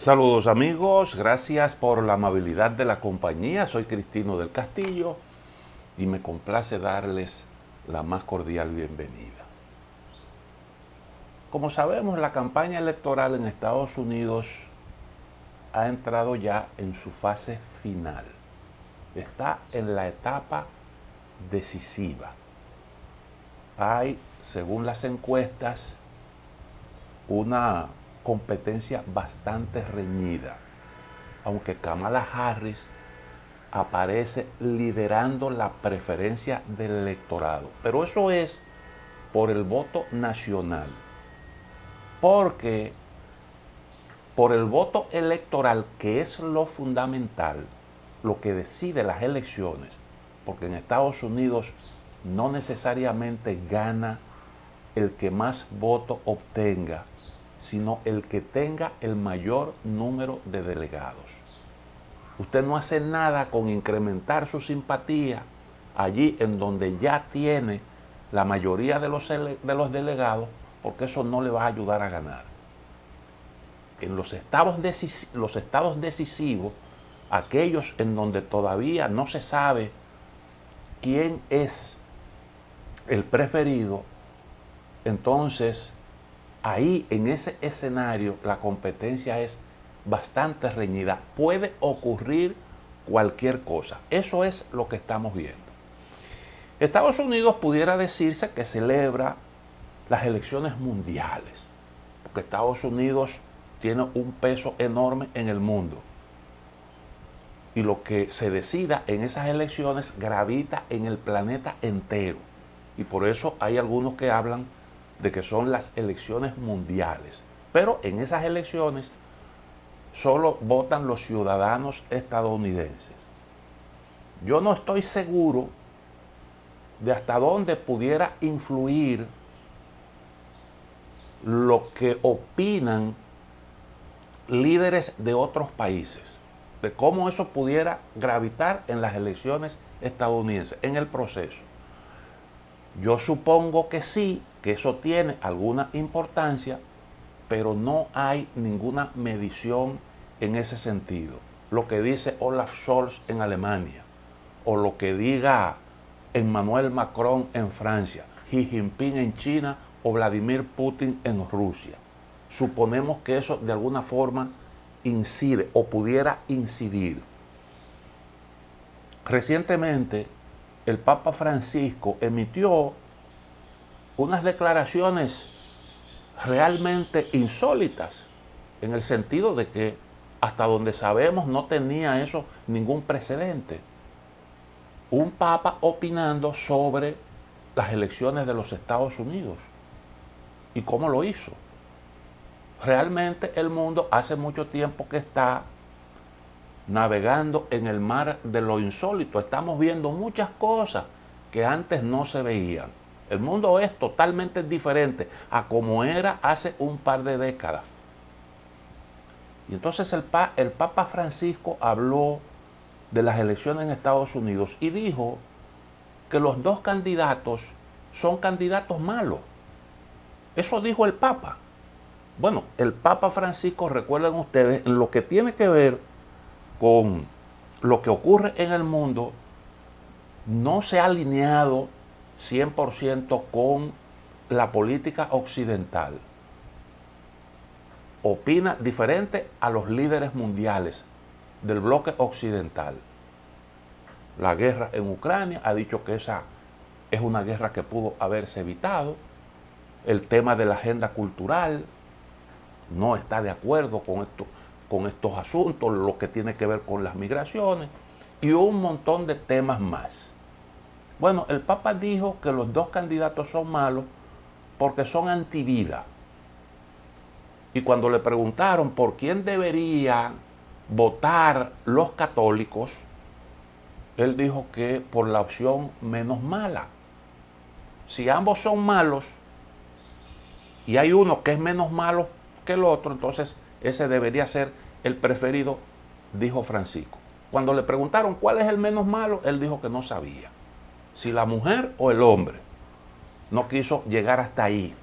Saludos amigos, gracias por la amabilidad de la compañía. Soy Cristino del Castillo y me complace darles la más cordial bienvenida. Como sabemos, la campaña electoral en Estados Unidos ha entrado ya en su fase final. Está en la etapa decisiva. Hay, según las encuestas, una competencia bastante reñida, aunque Kamala Harris aparece liderando la preferencia del electorado. Pero eso es por el voto nacional. Porque por el voto electoral, que es lo fundamental, lo que decide las elecciones, porque en Estados Unidos no necesariamente gana el que más votos obtenga, sino el que tenga el mayor número de delegados. Usted no hace nada con incrementar su simpatía allí en donde ya tiene la mayoría de los delegados, porque eso no le va a ayudar a ganar. En los estados decisivos, aquellos en donde todavía no se sabe quién es el preferido, entonces ahí en ese escenario la competencia es bastante reñida. Puede ocurrir cualquier cosa. Eso es lo que estamos viendo. Estados Unidos pudiera decirse que celebra las elecciones mundiales, porque Estados Unidos tiene un peso enorme en el mundo. Y lo que se decida en esas elecciones gravita en el planeta entero. Y por eso hay algunos que hablan de que son las elecciones mundiales. Pero en esas elecciones solo votan los ciudadanos estadounidenses. Yo no estoy seguro de hasta dónde pudiera influir lo que opinan líderes de otros países, de cómo eso pudiera gravitar en las elecciones estadounidenses, en el proceso. Yo supongo que sí, que eso tiene alguna importancia, pero no hay ninguna medición en ese sentido. Lo que dice Olaf Scholz en Alemania, o lo que diga Emmanuel Macron en Francia, Xi Jinping en China o Vladimir Putin en Rusia. Suponemos que eso de alguna forma incide o pudiera incidir. Recientemente, el Papa Francisco emitió unas declaraciones realmente insólitas, en el sentido de que hasta donde sabemos no tenía eso ningún precedente. Un papa opinando sobre las elecciones de los Estados Unidos. ¿Y cómo lo hizo? Realmente el mundo hace mucho tiempo que está navegando en el mar de lo insólito. Estamos viendo muchas cosas que antes no se veían. El mundo es totalmente diferente a como era hace un par de décadas. Y entonces el Papa Francisco habló de las elecciones en Estados Unidos y dijo que los dos candidatos son candidatos malos. Eso dijo el Papa. Bueno, el Papa Francisco, recuerden ustedes, en lo que tiene que ver con lo que ocurre en el mundo, no se ha alineado 100% con la política occidental. Opina diferente a los líderes mundiales del bloque occidental. La guerra en Ucrania, ha dicho que esa es una guerra que pudo haberse evitado. El tema de la agenda cultural, no está de acuerdo con estos asuntos, lo que tiene que ver con las migraciones y un montón de temas más. Bueno, el Papa dijo que los dos candidatos son malos porque son antivida. Y cuando le preguntaron por quién deberían votar los católicos, él dijo que por la opción menos mala. Si ambos son malos y hay uno que es menos malo que el otro, entonces ese debería ser el preferido, dijo Francisco. Cuando le preguntaron cuál es el menos malo, él dijo que no sabía. Si la mujer o el hombre. No quiso llegar hasta ahí.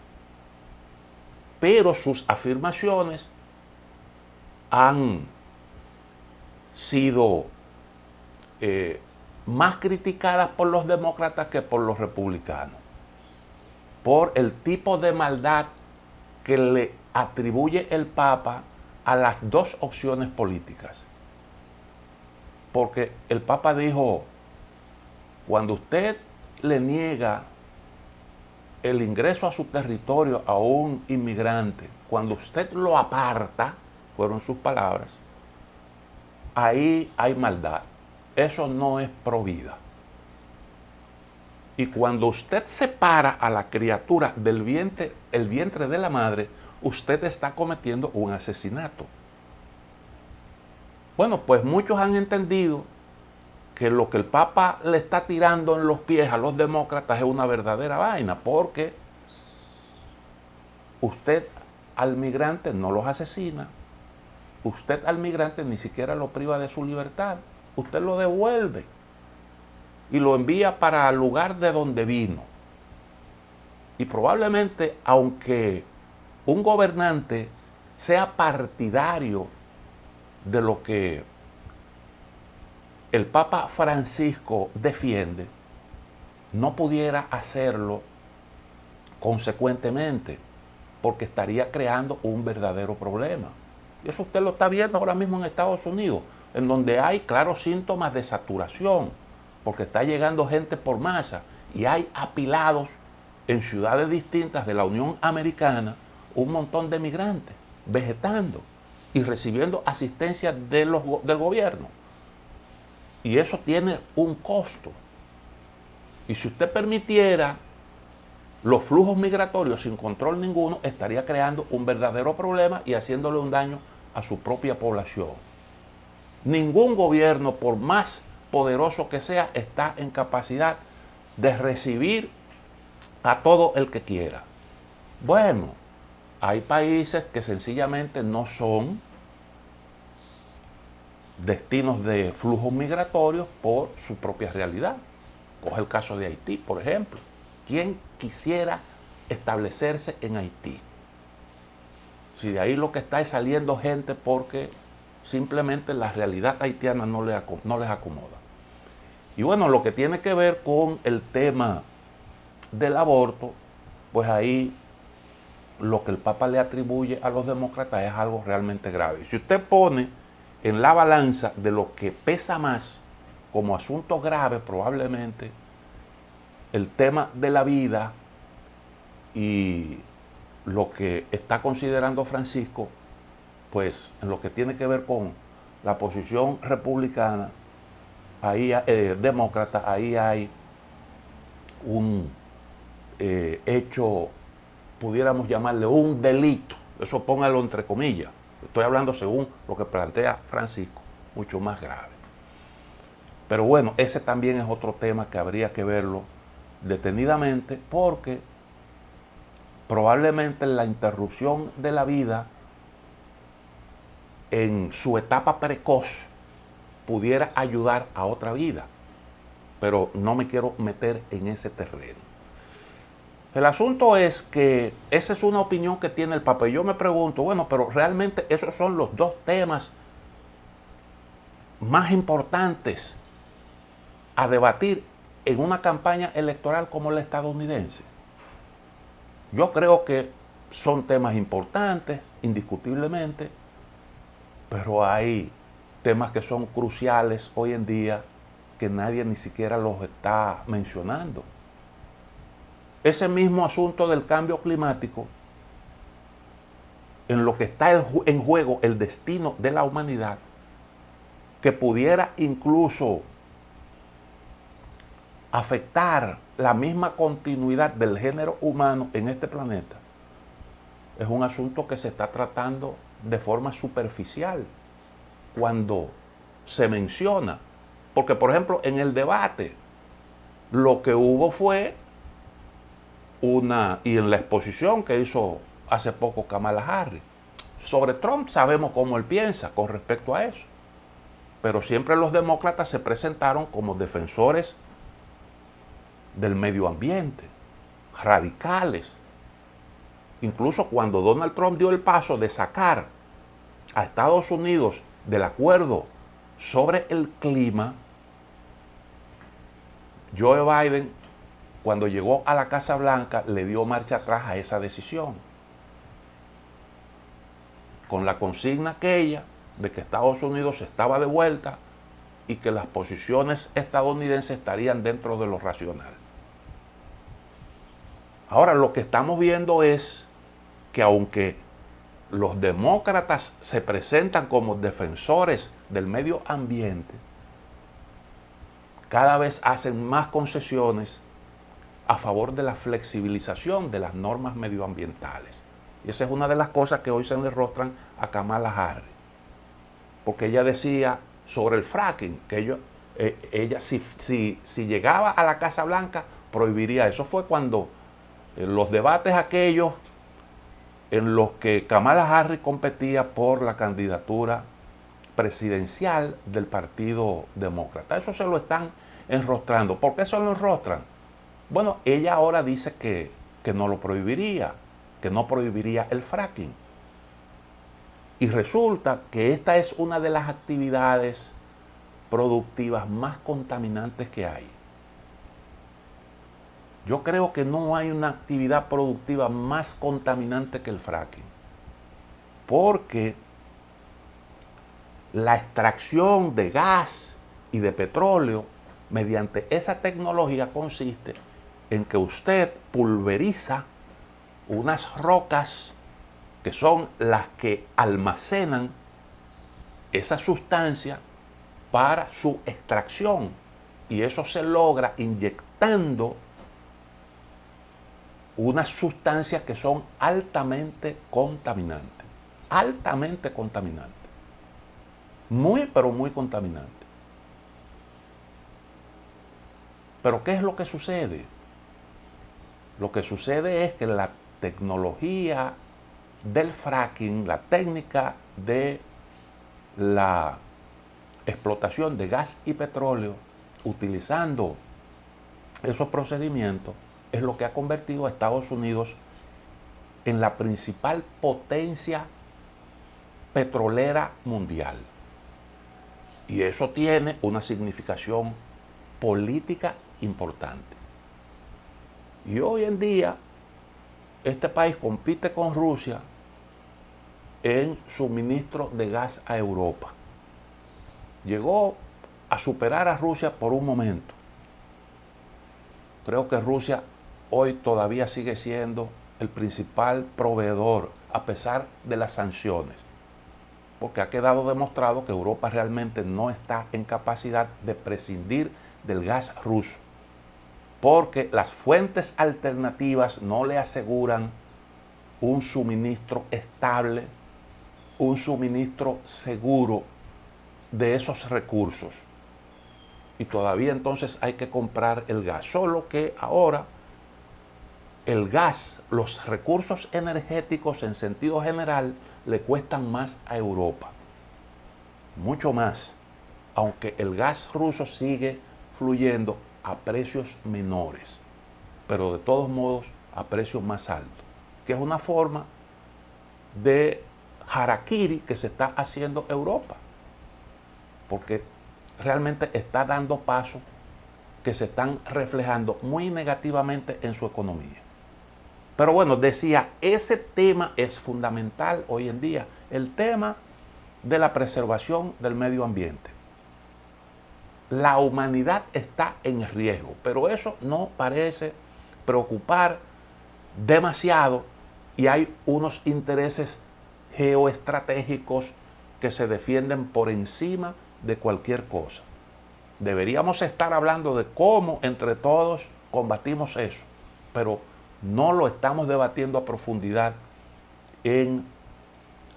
Pero sus afirmaciones han sido más criticadas por los demócratas que por los republicanos, por el tipo de maldad que le atribuye el Papa a las dos opciones políticas. Porque el Papa dijo, cuando usted le niega el ingreso a su territorio a un inmigrante, cuando usted lo aparta, fueron sus palabras, ahí hay maldad. Eso no es pro vida. Y cuando usted separa a la criatura del vientre, el vientre de la madre, usted está cometiendo un asesinato. Bueno, pues muchos han entendido que lo que el Papa le está tirando en los pies a los demócratas es una verdadera vaina, porque usted al migrante no los asesina, usted al migrante ni siquiera lo priva de su libertad, usted lo devuelve y lo envía para el lugar de donde vino. Y probablemente, aunque un gobernante sea partidario de lo que el Papa Francisco defiende, no pudiera hacerlo consecuentemente, porque estaría creando un verdadero problema. Y eso usted lo está viendo ahora mismo en Estados Unidos, en donde hay claros síntomas de saturación, porque está llegando gente por masa y hay apilados en ciudades distintas de la Unión Americana un montón de migrantes vegetando y recibiendo asistencia del gobierno. Y eso tiene un costo. Y si usted permitiera los flujos migratorios sin control ninguno, estaría creando un verdadero problema y haciéndole un daño a su propia población. Ningún gobierno, por más poderoso que sea, está en capacidad de recibir a todo el que quiera. Bueno, hay países que sencillamente no son destinos de flujos migratorios por su propia realidad. Coge el caso de Haití, por ejemplo. ¿Quién quisiera establecerse en Haití? Si de ahí lo que está es saliendo gente porque simplemente la realidad haitiana no les acomoda. Y bueno, lo que tiene que ver con el tema del aborto, pues ahí lo que el Papa le atribuye a los demócratas es algo realmente grave. Si usted pone en la balanza de lo que pesa más como asunto grave, probablemente el tema de la vida y lo que está considerando Francisco, pues en lo que tiene que ver con la posición republicana, ahí demócrata, ahí hay un hecho, pudiéramos llamarle un delito, eso póngalo entre comillas, estoy hablando según lo que plantea Francisco, mucho más grave. Pero bueno, ese también es otro tema que habría que verlo detenidamente, porque probablemente la interrupción de la vida en su etapa precoz pudiera ayudar a otra vida, pero no me quiero meter en ese terreno. El asunto es que esa es una opinión que tiene el Papa. Y yo me pregunto, bueno, pero realmente esos son los dos temas más importantes a debatir en una campaña electoral como la estadounidense. Yo creo que son temas importantes, indiscutiblemente, pero hay temas que son cruciales hoy en día que nadie ni siquiera los está mencionando. Ese mismo asunto del cambio climático, en lo que está en juego el destino de la humanidad, que pudiera incluso afectar la misma continuidad del género humano en este planeta, es un asunto que se está tratando de forma superficial cuando se menciona. Porque, por ejemplo, en el debate, lo que hubo fue y en la exposición que hizo hace poco Kamala Harris, sobre Trump sabemos cómo él piensa con respecto a eso. Pero siempre los demócratas se presentaron como defensores del medio ambiente, radicales. Incluso cuando Donald Trump dio el paso de sacar a Estados Unidos del acuerdo sobre el clima, Joe Biden, cuando llegó a la Casa Blanca, le dio marcha atrás a esa decisión, con la consigna aquella de que Estados Unidos estaba de vuelta y que las posiciones estadounidenses estarían dentro de lo racional. Ahora, lo que estamos viendo es que aunque los demócratas se presentan como defensores del medio ambiente, cada vez hacen más concesiones a favor de la flexibilización de las normas medioambientales. Y esa es una de las cosas que hoy se le rostran a Kamala Harris. Porque ella decía sobre el fracking, que ella si llegaba a la Casa Blanca, prohibiría. Eso fue cuando los debates aquellos en los que Kamala Harris competía por la candidatura presidencial del Partido Demócrata. Eso se lo están enrostrando. ¿Por qué se lo enrostran? Bueno, ella ahora dice que no lo prohibiría, que no prohibiría el fracking. Y resulta que esta es una de las actividades productivas más contaminantes que hay. Yo creo que no hay una actividad productiva más contaminante que el fracking. Porque la extracción de gas y de petróleo mediante esa tecnología consiste en que usted pulveriza unas rocas que son las que almacenan esa sustancia para su extracción. Y eso se logra inyectando unas sustancias que son altamente contaminantes. Altamente contaminantes. Muy, pero muy contaminantes. Pero ¿qué es lo que sucede? Lo que sucede es que la tecnología del fracking, la técnica de la explotación de gas y petróleo utilizando esos procedimientos, es lo que ha convertido a Estados Unidos en la principal potencia petrolera mundial. Y eso tiene una significación política importante. Y hoy en día, este país compite con Rusia en suministro de gas a Europa. Llegó a superar a Rusia por un momento. Creo que Rusia hoy todavía sigue siendo el principal proveedor, a pesar de las sanciones. Porque ha quedado demostrado que Europa realmente no está en capacidad de prescindir del gas ruso. Porque las fuentes alternativas no le aseguran un suministro estable, un suministro seguro de esos recursos. Y todavía entonces hay que comprar el gas. Solo que ahora el gas, los recursos energéticos en sentido general, le cuestan más a Europa. Mucho más. Aunque el gas ruso sigue fluyendo a precios menores, pero de todos modos a precios más altos, que es una forma de harakiri que se está haciendo Europa, porque realmente está dando pasos que se están reflejando muy negativamente en su economía. Pero bueno, decía, ese tema es fundamental hoy en día, el tema de la preservación del medio ambiente. La humanidad está en riesgo, pero eso no parece preocupar demasiado y hay unos intereses geoestratégicos que se defienden por encima de cualquier cosa. Deberíamos estar hablando de cómo entre todos combatimos eso, pero no lo estamos debatiendo a profundidad en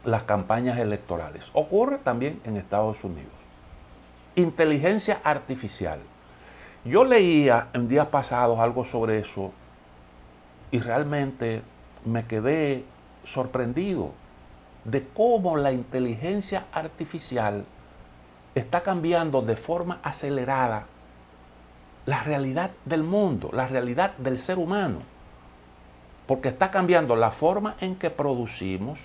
las campañas electorales. Ocurre también en Estados Unidos. Inteligencia artificial. Yo leía en días pasados algo sobre eso y realmente me quedé sorprendido de cómo la inteligencia artificial está cambiando de forma acelerada la realidad del mundo, la realidad del ser humano. Porque está cambiando la forma en que producimos,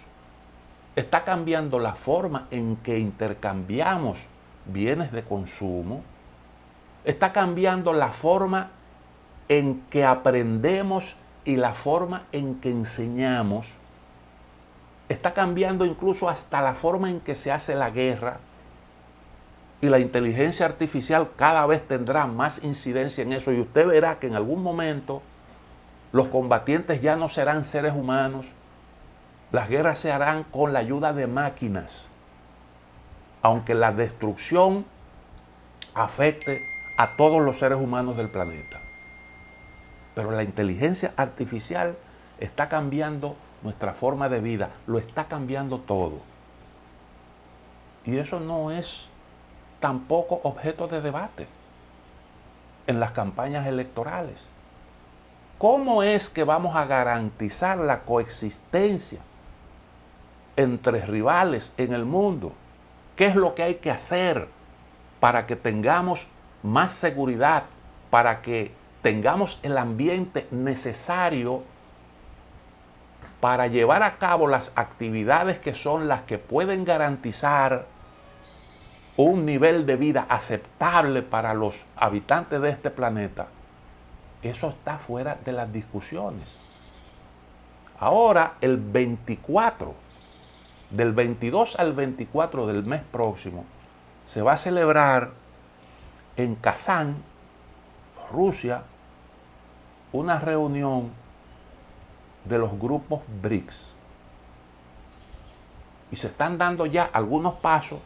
está cambiando la forma en que intercambiamos bienes de consumo, está cambiando la forma en que aprendemos y la forma en que enseñamos, está cambiando incluso hasta la forma en que se hace la guerra, y la inteligencia artificial cada vez tendrá más incidencia en eso, y usted verá que en algún momento los combatientes ya no serán seres humanos, las guerras se harán con la ayuda de máquinas, aunque la destrucción afecte a todos los seres humanos del planeta. Pero la inteligencia artificial está cambiando nuestra forma de vida, lo está cambiando todo. Y eso no es tampoco objeto de debate en las campañas electorales. ¿Cómo es que vamos a garantizar la coexistencia entre rivales en el mundo? ¿Qué es lo que hay que hacer para que tengamos más seguridad, para que tengamos el ambiente necesario para llevar a cabo las actividades que son las que pueden garantizar un nivel de vida aceptable para los habitantes de este planeta? Eso está fuera de las discusiones. Ahora, el 24, del 22 al 24 del mes próximo, se va a celebrar en Kazán, Rusia, una reunión de los grupos BRICS. Y se están dando ya algunos pasos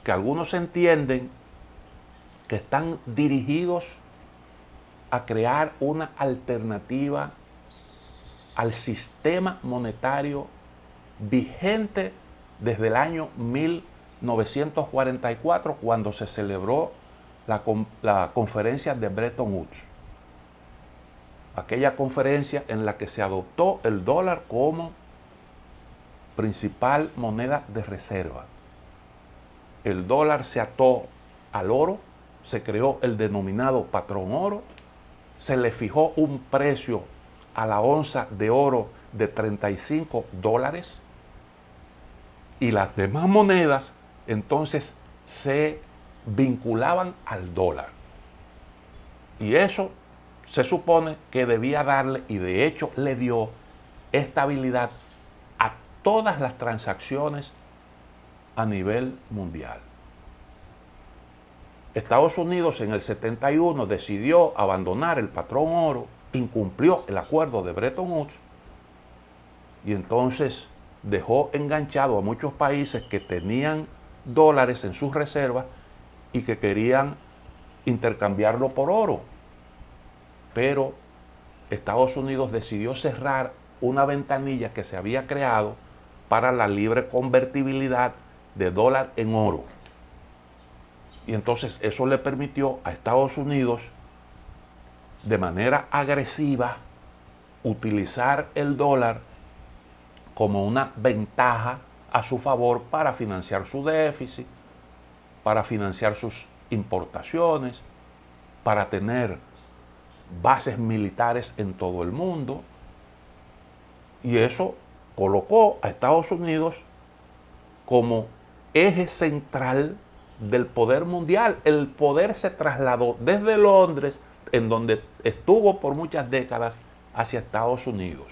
que algunos entienden que están dirigidos a crear una alternativa al sistema monetario vigente desde el año 1944, cuando se celebró la conferencia de Bretton Woods. Aquella conferencia en la que se adoptó el dólar como principal moneda de reserva. El dólar se ató al oro, se creó el denominado patrón oro, se le fijó un precio a la onza de oro de $35 y las demás monedas entonces se vinculaban al dólar. Y eso se supone que debía darle, y de hecho le dio, estabilidad a todas las transacciones a nivel mundial. Estados Unidos en el 71 decidió abandonar el patrón oro, incumplió el acuerdo de Bretton Woods y entonces dejó enganchado a muchos países que tenían dólares en sus reservas y que querían intercambiarlo por oro. Pero Estados Unidos decidió cerrar una ventanilla que se había creado para la libre convertibilidad de dólar en oro. Y entonces eso le permitió a Estados Unidos de manera agresiva utilizar el dólar como una ventaja a su favor para financiar su déficit, para financiar sus importaciones, para tener bases militares en todo el mundo. Y eso colocó a Estados Unidos como eje central del poder mundial. El poder se trasladó desde Londres, en donde estuvo por muchas décadas, hacia Estados Unidos.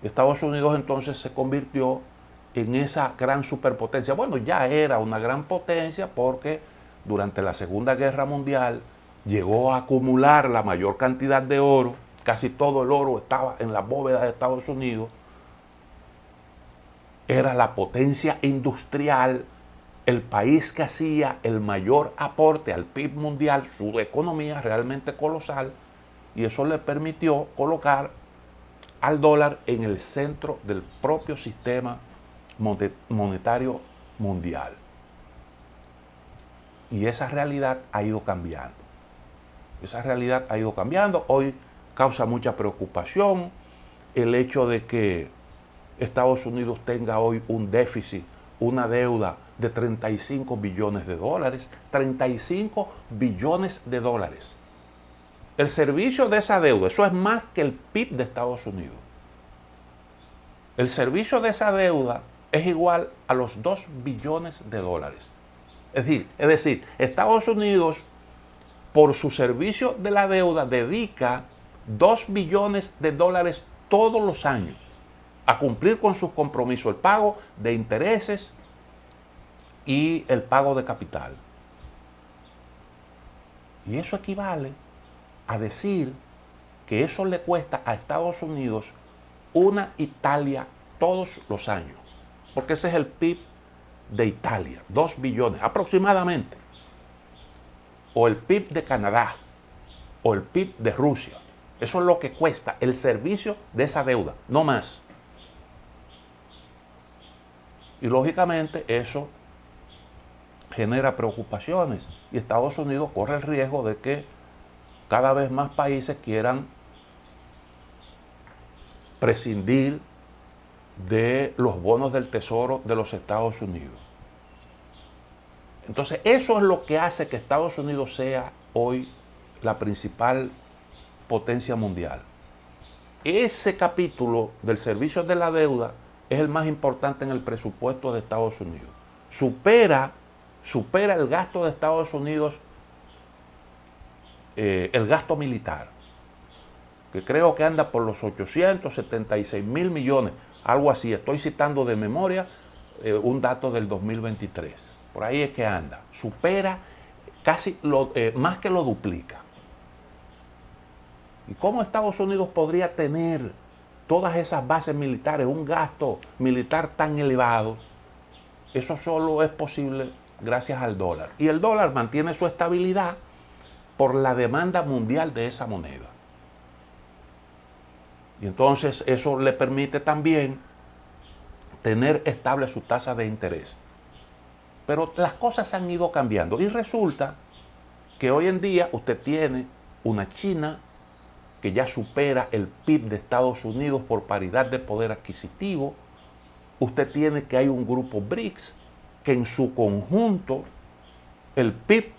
Estados Unidos entonces se convirtió en esa gran superpotencia. Bueno, ya era una gran potencia porque durante la Segunda Guerra Mundial llegó a acumular la mayor cantidad de oro. Casi todo el oro estaba en la bóveda de Estados Unidos. Era la potencia industrial, el país que hacía el mayor aporte al PIB mundial, su economía realmente colosal, y eso le permitió colocar al dólar en el centro del propio sistema monetario mundial. Y esa realidad ha ido cambiando. Esa realidad ha ido cambiando. Hoy causa mucha preocupación el hecho de que Estados Unidos tenga hoy un déficit, una deuda de 35 billones de dólares. 35 billones de dólares. El servicio de esa deuda, eso es más que el PIB de Estados Unidos. El servicio de esa deuda es igual a los 2 billones de dólares. Es decir, Estados Unidos, por su servicio de la deuda, dedica 2 billones de dólares todos los años a cumplir con sus compromisos, el pago de intereses y el pago de capital. Y eso equivale a decir que eso le cuesta a Estados Unidos una Italia todos los años. Porque ese es el PIB de Italia, 2 billones aproximadamente. O el PIB de Canadá, o el PIB de Rusia. Eso es lo que cuesta el servicio de esa deuda, no más. Y lógicamente eso genera preocupaciones. Y Estados Unidos corre el riesgo de que cada vez más países quieran prescindir de los bonos del Tesoro de los Estados Unidos. Entonces, eso es lo que hace que Estados Unidos sea hoy la principal potencia mundial. Ese capítulo del servicio de la deuda es el más importante en el presupuesto de Estados Unidos. Supera el gasto de Estados Unidos, el gasto militar, que creo que anda por los 876 mil millones, algo así. Estoy citando de memoria un dato del 2023. Por ahí es que anda. Supera casi más que lo duplica. ¿Y cómo Estados Unidos podría tener todas esas bases militares, un gasto militar tan elevado? Eso solo es posible gracias al dólar. Y el dólar mantiene su estabilidad por la demanda mundial de esa moneda. Y entonces eso le permite también tener estable su tasa de interés. Pero las cosas han ido cambiando y resulta que hoy en día usted tiene una China que ya supera el PIB de Estados Unidos por paridad de poder adquisitivo. Usted tiene que hay un grupo BRICS que en su conjunto el PIB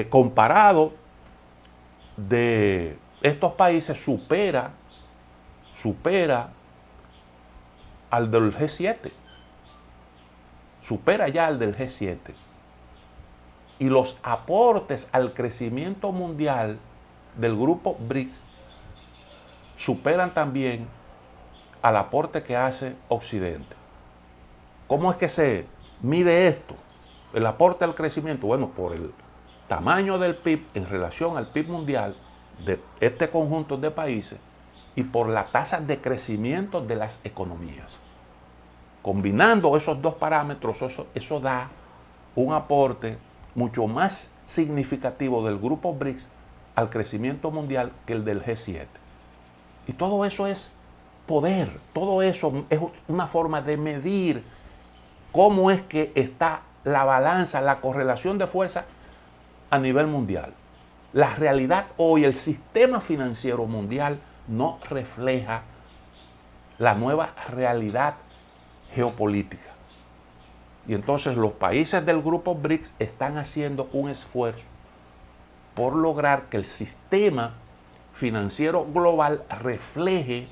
comparado de estos países supera al del G7. Supera ya al del G7. Y los aportes al crecimiento mundial del grupo BRICS superan también al aporte que hace Occidente. ¿Cómo es que se mide esto? El aporte al crecimiento, bueno, por el tamaño del PIB en relación al PIB mundial de este conjunto de países y por la tasa de crecimiento de las economías. Combinando esos dos parámetros, eso da un aporte mucho más significativo del grupo BRICS al crecimiento mundial que el del G7. Y todo eso es poder, todo eso es una forma de medir cómo es que está la balanza, la correlación de fuerza a nivel mundial. La realidad hoy, el sistema financiero mundial no refleja la nueva realidad geopolítica. Y entonces los países del grupo BRICS están haciendo un esfuerzo por lograr que el sistema financiero global refleje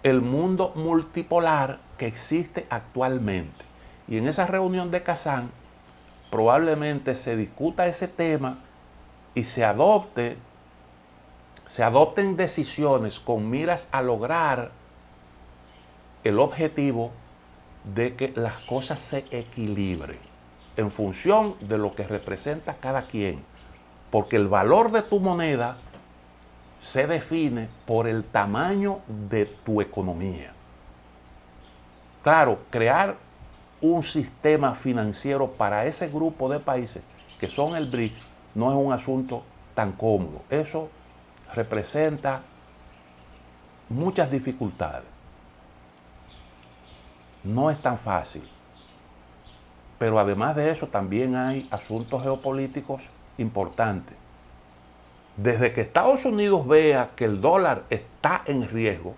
el mundo multipolar que existe actualmente. Y en esa reunión de Kazán probablemente se discuta ese tema y se adopten decisiones con miras a lograr el objetivo de que las cosas se equilibren en función de lo que representa cada quien. Porque el valor de tu moneda se define por el tamaño de tu economía. Claro, crear un sistema financiero para ese grupo de países que son el BRICS no es un asunto tan cómodo. Eso representa muchas dificultades. No es tan fácil. Pero además de eso también hay asuntos geopolíticos importantes. Desde que Estados Unidos vea que el dólar está en riesgo,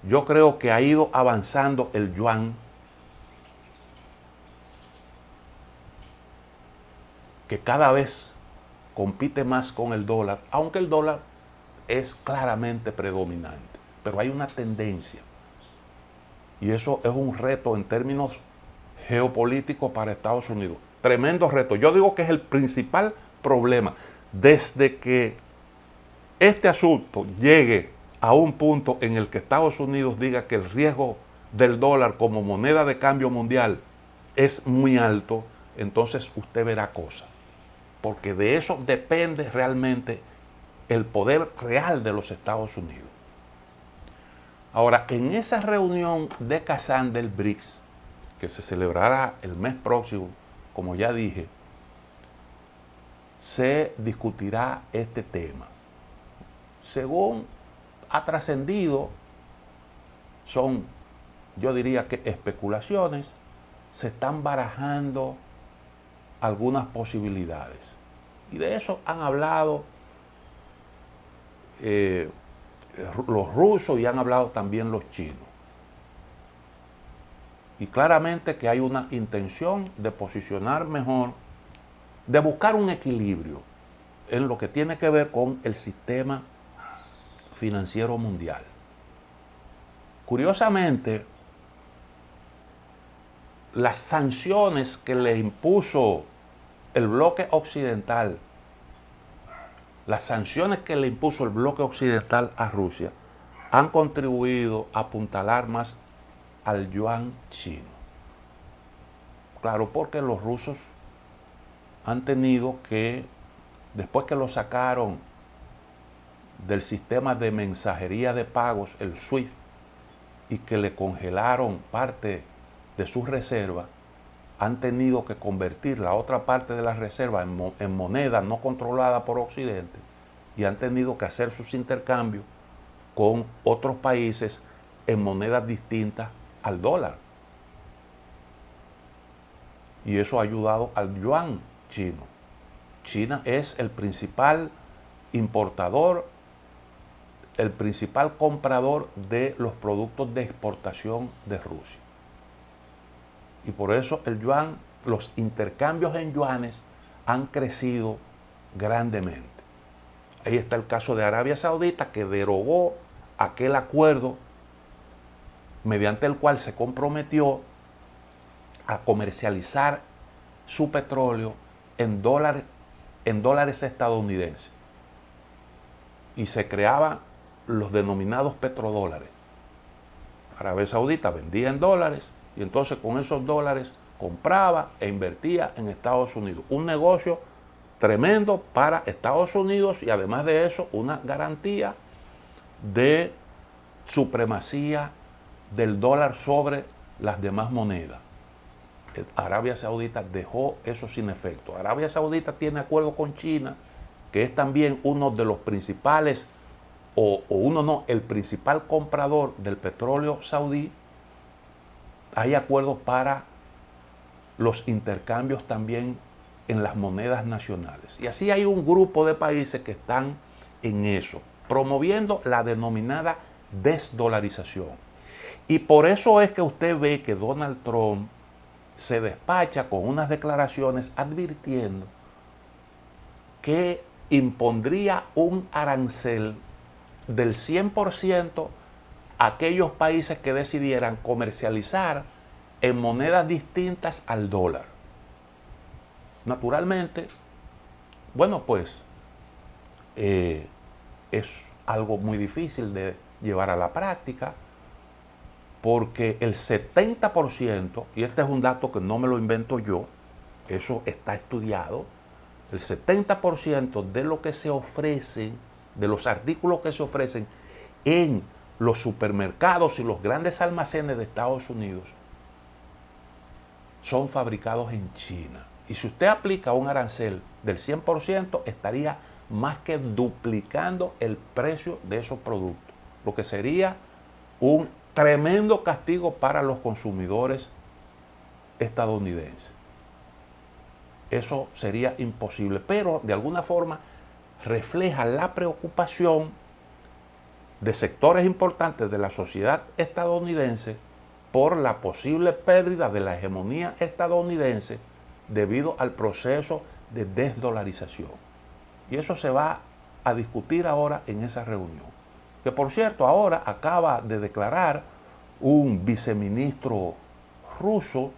yo creo que ha ido avanzando el yuan, que cada vez compite más con el dólar, aunque el dólar es claramente predominante. Pero hay una tendencia. Y eso es un reto en términos geopolíticos para Estados Unidos. Tremendo reto. Yo digo que es el principal problema. Desde que este asunto llegue a un punto en el que Estados Unidos diga que el riesgo del dólar como moneda de cambio mundial es muy alto, entonces usted verá cosas. Porque de eso depende realmente el poder real de los Estados Unidos. Ahora, en esa reunión de Kazán del BRICS, que se celebrará el mes próximo, como ya dije, se discutirá este tema. Según ha trascendido, son, yo diría que especulaciones, se están barajando algunas posibilidades. Y de eso han hablado los rusos y han hablado también los chinos. Y claramente que hay una intención de posicionar mejor, de buscar un equilibrio en lo que tiene que ver con el sistema financiero mundial. Curiosamente, las sanciones que le impuso el bloque occidental, a Rusia, han contribuido a apuntalar más al yuan chino. Claro, porque los rusos han tenido que, después que lo sacaron del sistema de mensajería de pagos, el SWIFT, y que le congelaron parte de sus reservas, han tenido que convertir la otra parte de las reservas en moneda no controlada por Occidente y han tenido que hacer sus intercambios con otros países en monedas distintas al dólar. Y eso ha ayudado al yuan chino. China es el principal importador, el principal comprador de los productos de exportación de Rusia. Y por eso el yuan, los intercambios en yuanes han crecido grandemente. Ahí está el caso de Arabia Saudita, que derogó aquel acuerdo mediante el cual se comprometió a comercializar su petróleo en dólares estadounidenses. Y se creaban los denominados petrodólares. Arabia Saudita vendía en dólares y entonces con esos dólares compraba e invertía en Estados Unidos. Un negocio tremendo para Estados Unidos y además de eso una garantía de supremacía del dólar sobre las demás monedas. Arabia Saudita dejó eso sin efecto. Arabia Saudita tiene acuerdo con China, que es también uno de los principales, el principal comprador del petróleo saudí. Hay acuerdos para los intercambios también en las monedas nacionales. Y así hay un grupo de países que están en eso, promoviendo la denominada desdolarización. Y por eso es que usted ve que Donald Trump se despacha con unas declaraciones advirtiendo que impondría un arancel del 100% a aquellos países que decidieran comercializar en monedas distintas al dólar. Naturalmente, bueno, pues es algo muy difícil de llevar a la práctica porque el 70%, y este es un dato que no me lo invento yo, eso está estudiado, el 70% de lo que se ofrece, de los artículos que se ofrecen en los supermercados y los grandes almacenes de Estados Unidos son fabricados en China. Y si usted aplica un arancel del 100%, estaría más que duplicando el precio de esos productos, lo que sería un tremendo castigo para los consumidores estadounidenses. Eso sería imposible, pero de alguna forma refleja la preocupación de sectores importantes de la sociedad estadounidense por la posible pérdida de la hegemonía estadounidense debido al proceso de desdolarización. Y eso se va a discutir ahora en esa reunión. Que por cierto, ahora acaba de declarar un viceministro ruso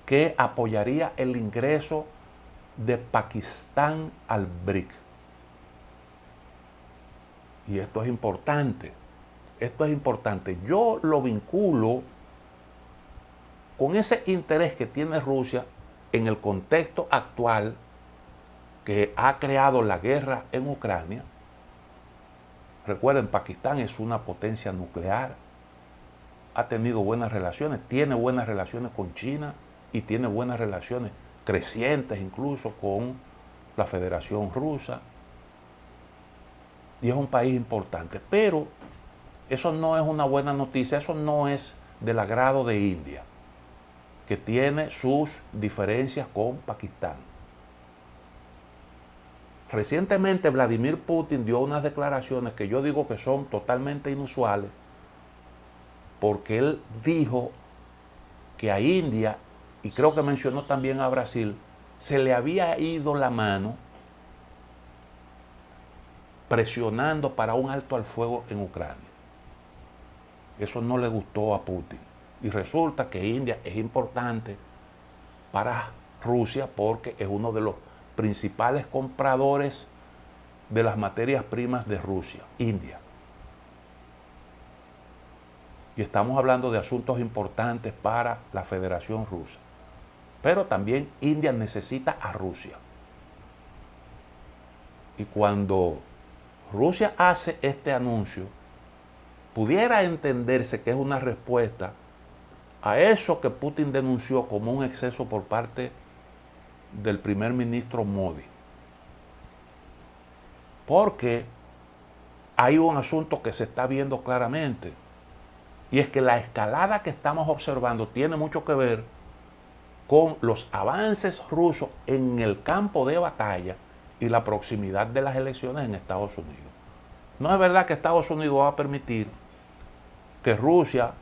que apoyaría el ingreso de Pakistán al BRIC. Y esto es importante. Esto es importante. Yo lo vinculo con ese interés que tiene Rusia en el contexto actual que ha creado la guerra en Ucrania. Recuerden, Pakistán es una potencia nuclear, ha tenido buenas relaciones, tiene buenas relaciones con China y tiene buenas relaciones crecientes incluso con la Federación Rusa. Y es un país importante, pero eso no es una buena noticia, eso no es del agrado de India, que tiene sus diferencias con Pakistán. Recientemente Vladimir Putin dio unas declaraciones que yo digo que son totalmente inusuales, porque él dijo que a India, y creo que mencionó también a Brasil, se le había ido la mano presionando para un alto al fuego en Ucrania. Eso no le gustó a Putin. Y resulta que India es importante para Rusia porque es uno de los principales compradores de las materias primas de Rusia, India. Y estamos hablando de asuntos importantes para la Federación Rusa. Pero también India necesita a Rusia. Y cuando Rusia hace este anuncio, pudiera entenderse que es una respuesta a eso que Putin denunció como un exceso por parte del primer ministro Modi. Porque hay un asunto que se está viendo claramente, y es que la escalada que estamos observando tiene mucho que ver con los avances rusos en el campo de batalla y la proximidad de las elecciones en Estados Unidos. No es verdad que Estados Unidos va a permitir que Rusia,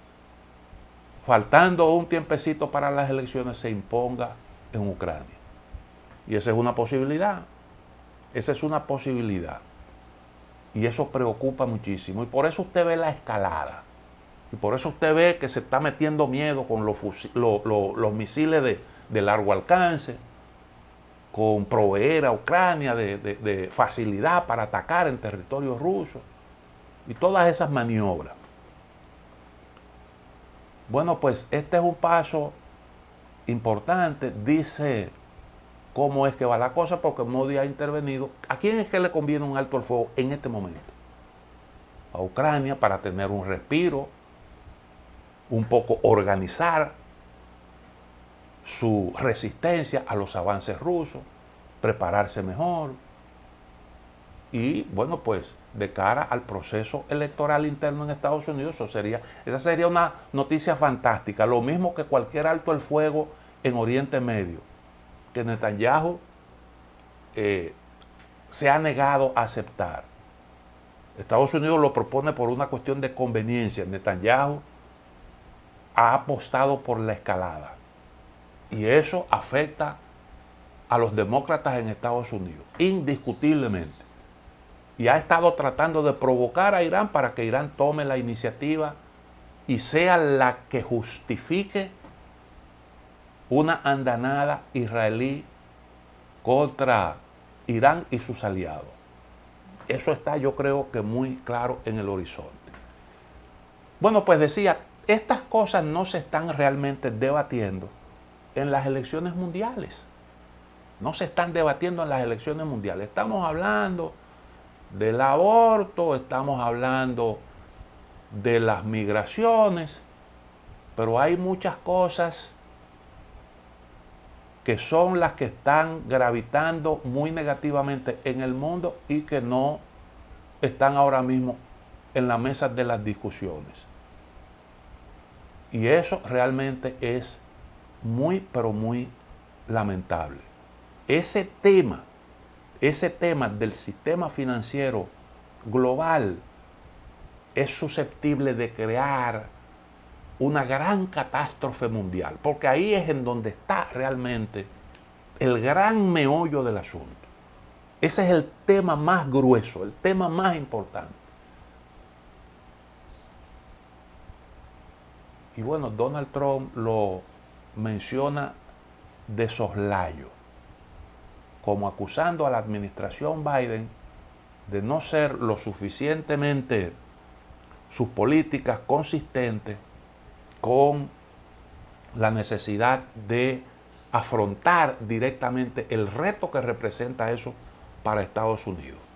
faltando un tiempecito para las elecciones, se imponga en Ucrania. Y esa es una posibilidad. Esa es una posibilidad. Y eso preocupa muchísimo. Y por eso usted ve la escalada. Y por eso usted ve que se está metiendo miedo con los misiles de largo alcance, con proveer a Ucrania de facilidad para atacar en territorio ruso. Y todas esas maniobras. Bueno, pues este es un paso importante. Dice cómo es que va la cosa, porque Modi ha intervenido. ¿A quién es que le conviene un alto al fuego en este momento? A Ucrania, para tener un respiro, un poco organizar su resistencia a los avances rusos, prepararse mejor. Y bueno, pues de cara al proceso electoral interno en Estados Unidos, esa sería una noticia fantástica. Lo mismo que cualquier alto el fuego en Oriente Medio, que Netanyahu se ha negado a aceptar. Estados Unidos lo propone por una cuestión de conveniencia. Netanyahu ha apostado por la escalada. Y eso afecta a los demócratas en Estados Unidos, indiscutiblemente. Y ha estado tratando de provocar a Irán para que Irán tome la iniciativa y sea la que justifique una andanada israelí contra Irán y sus aliados. Eso está, yo creo que muy claro en el horizonte. Bueno, pues decía, estas cosas no se están realmente debatiendo en las elecciones mundiales. No se están debatiendo en las elecciones mundiales. Estamos hablando del aborto, estamos hablando de las migraciones, pero hay muchas cosas que son las que están gravitando muy negativamente en el mundo y que no están ahora mismo en la mesa de las discusiones. Y eso realmente es muy, pero muy lamentable. Ese tema del sistema financiero global es susceptible de crear una gran catástrofe mundial, porque ahí es en donde está realmente el gran meollo del asunto. Ese es el tema más grueso, el tema más importante. Y bueno, Donald Trump lo menciona de soslayo, como acusando a la administración Biden de no ser lo suficientemente sus políticas consistentes con la necesidad de afrontar directamente el reto que representa eso para Estados Unidos.